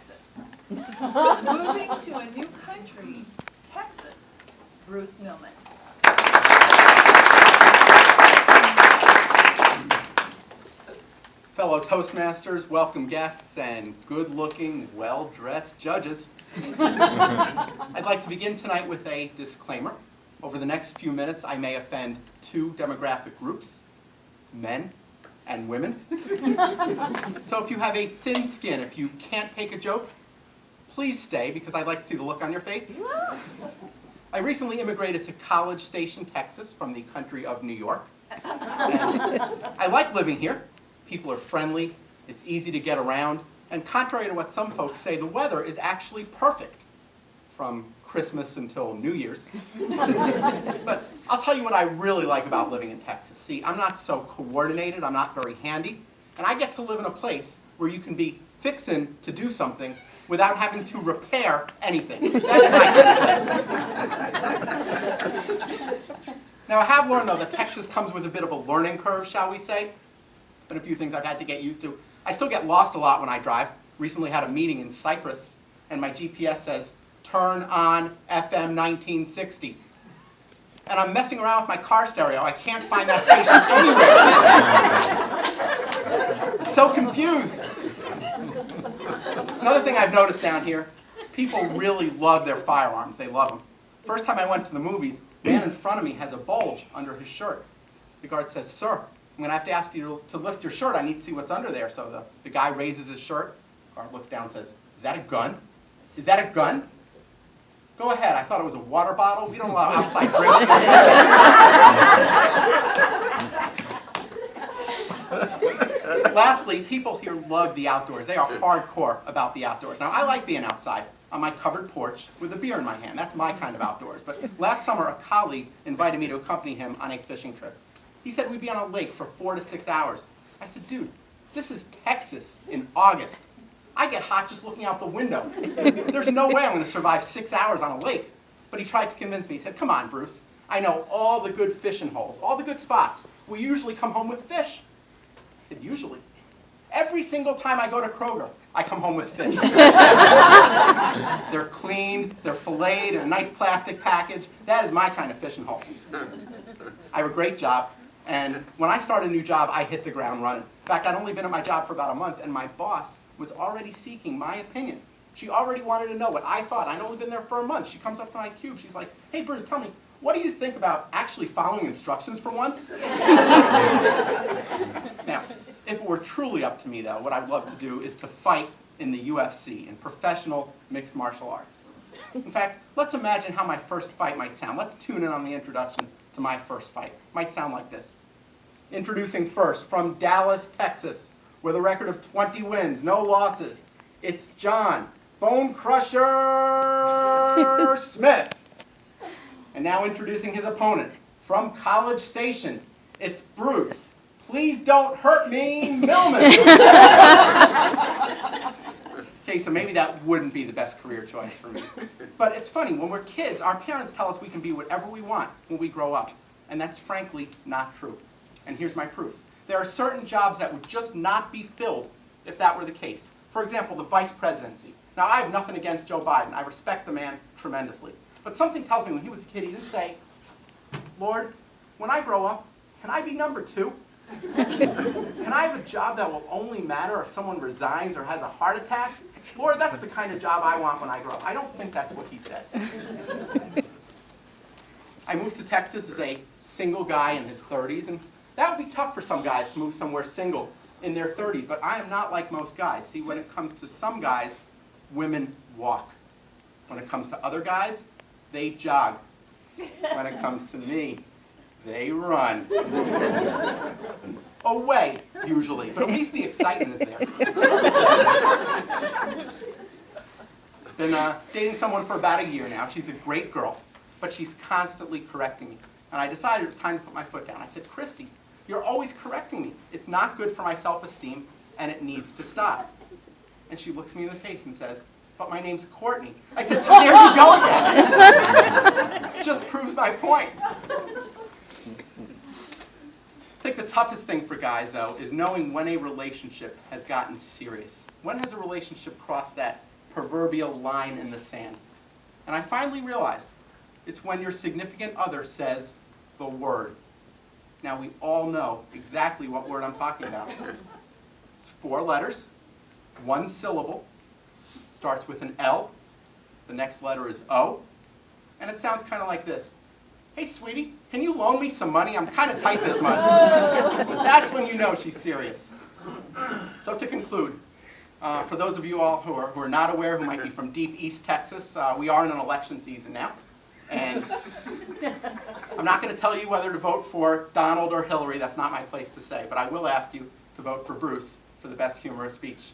Texas. Moving to a new country, Texas, Bruce Millman. Fellow Toastmasters, welcome guests, and good-looking, well-dressed judges. I'd like to begin tonight with a disclaimer. Over the next few minutes, I may offend two demographic groups, men and women. So if you have a thin skin, if you can't take a joke, please stay, because I'd like to see the look on your face. I recently immigrated to College Station, Texas, from the country of New York. And I like living here. People are friendly, it's easy to get around, and contrary to what some folks say, the weather is actually perfect from Christmas until New Year's. But I'll tell you what I really like about living in Texas. See, I'm not so coordinated, I'm not very handy, and I get to live in a place where you can be fixin' to do something without having to repair anything. That's my kind of place. Now, I have learned, though, that Texas comes with a bit of a learning curve, shall we say. Been a few things I've had to get used to. I still get lost a lot when I drive. Recently had a meeting in Cyprus, and my GPS says, turn on FM 1960. And I'm messing around with my car stereo. I can't find that station anywhere. So confused. Another thing I've noticed down here, people really love their firearms. They love them. First time I went to the movies, the man in front of me has a bulge under his shirt. The guard says, sir, I'm going to have to ask you to lift your shirt. I need to see what's under there. So the guy raises his shirt. The guard looks down and says, is that a gun? Is that a gun? Go ahead. I thought it was a water bottle. We don't allow outside drinking. Lastly, people here love the outdoors. They are hardcore about the outdoors. Now, I like being outside on my covered porch with a beer in my hand. That's my kind of outdoors. But last summer, a colleague invited me to accompany him on a fishing trip. He said we'd be on a lake for 4 to 6 hours. I said, dude, this is Texas in August. I get hot just looking out the window. There's no way I'm going to survive 6 hours on a lake. But he tried to convince me. He said, come on, Bruce. I know all the good fishing holes, all the good spots. We usually come home with fish. I said, usually? Every single time I go to Kroger, I come home with fish. They're cleaned, they're filleted in a nice plastic package. That is my kind of fishing hole. I have a great job. And when I start a new job, I hit the ground running. In fact, I'd only been at my job for about a month, and my boss was already seeking my opinion. She already wanted to know what I thought. I'd only been there for a month. She comes up to my cube. She's like, hey, Bruce, tell me, what do you think about actually following instructions for once? Now, if it were truly up to me, though, what I'd love to do is to fight in the UFC, in professional mixed martial arts. In fact, let's imagine how my first fight might sound. Let's tune in on the introduction to my first fight. It might sound like this. Introducing first, from Dallas, Texas, with a record of 20 wins, no losses, it's John Bone Crusher Smith. And now introducing his opponent, from College Station, it's Bruce, please don't hurt me, Millman. Okay, so maybe that wouldn't be the best career choice for me. But it's funny, when we're kids, our parents tell us we can be whatever we want when we grow up. And that's frankly not true. And here's my proof. There are certain jobs that would just not be filled if that were the case. For example, the vice presidency. Now, I have nothing against Joe Biden. I respect the man tremendously. But something tells me when he was a kid, he didn't say, Lord, when I grow up, can I be number 2? Can I have a job that will only matter if someone resigns or has a heart attack? Lord, that's the kind of job I want when I grow up. I don't think that's what he said. I moved to Texas as a single guy in his 30s, and that would be tough for some guys to move somewhere single in their 30s, but I am not like most guys. See, when it comes to some guys, women walk. When it comes to other guys, they jog. When it comes to me, they run. Away, usually, but at least the excitement is there. Been dating someone for about a year now. She's a great girl, but she's constantly correcting me. And I decided it was time to put my foot down. I said, Christy, you're always correcting me. It's not good for my self-esteem, and it needs to stop. And she looks me in the face and says, but my name's Courtney. I said, so there you go again. Just proves my point. I think the toughest thing for guys, though, is knowing when a relationship has gotten serious. When has a relationship crossed that proverbial line in the sand. And I finally realized it's when your significant other says the word. Now, we all know exactly what word I'm talking about. It's 4 letters, 1 syllable, starts with an L, the next letter is O, and it sounds kind of like this. Hey, sweetie, can you loan me some money? I'm kind of tight this month. That's when you know she's serious. So to conclude, for those of you all who are not aware, who might be from deep East Texas, we are in an election season now. And I'm not going to tell you whether to vote for Donald or Hillary. That's not my place to say. But I will ask you to vote for Bruce for the best humorous speech.